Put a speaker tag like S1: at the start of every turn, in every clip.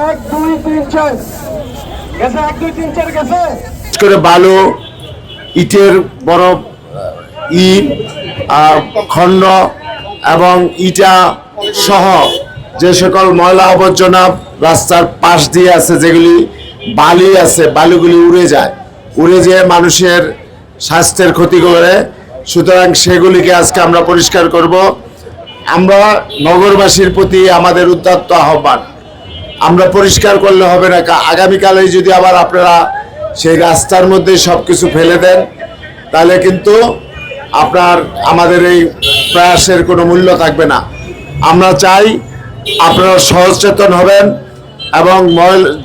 S1: 1 2 3 4 গেছে 1 2 3 4 গেছে
S2: করে বালু ইটের বড় ইট খণ্ড এবং ইটা সহ যে সকল ময়লা আবর্জনা রাস্তার পাশ দিয়ে আছে, যেগুলি বালি আছে, বালুগুলি উড়ে যেয়ে মানুষের স্বাস্থ্যের ক্ষতি করে। সুতরাং সেগুলিকে আজকে আমরা পরিষ্কার করব। আমরা নগরবাসীর প্রতি আমাদের উদাত্ত আহ্বান, আমরা পরিষ্কার করলে হবে না, আগামীকালে যদি আবার আপনারা সেই রাস্তার মধ্যে সব কিছু ফেলে দেন তাহলে কিন্তু আমাদের এই প্রয়াসের কোনো মূল্য থাকবে না। আমরা চাই আপনারা সচেতন হবেন এবং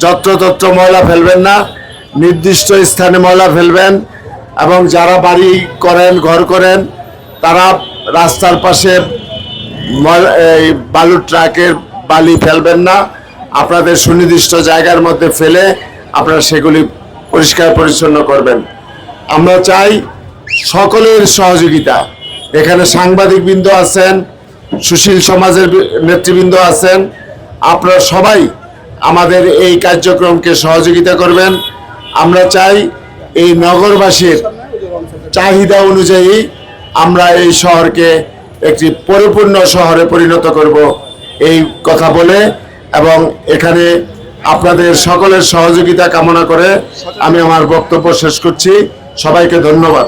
S2: যত্রতত্র ময়লা ফেলবেন না, নির্দিষ্ট স্থানে ময়লা ফেলবেন এবং যারা বাড়ি করেন, ঘর করেন, তারা রাস্তার পাশে এই বালুর ট্রাকের বালি ফেলবেন না, আপনাদের সুনির্দিষ্ট জায়গার মধ্যে ফেলে আপনারা সেগুলি পরিষ্কার পরিচ্ছন্ন করবেন। আমরা চাই সকলের সহযোগিতা। এখানে সাংবাদিকবৃন্দ আছেন, সুশীল সমাজের নেতৃবৃন্দ আছেন, আপনারা সবাই আমাদের এই কার্যক্রমকে সহযোগিতা করবেন। আমরা চাই এই নগরবাসীর চাহিদা অনুযায়ী আমরা এই শহরকে একটি পরিপূর্ণ শহরে পরিণত করব এই কথা বলে, এবং এখানে আপনাদের সকলের সহযোগিতা কামনা করে আমি আমার বক্তব্য শেষ করছি। সবাইকে ধন্যবাদ।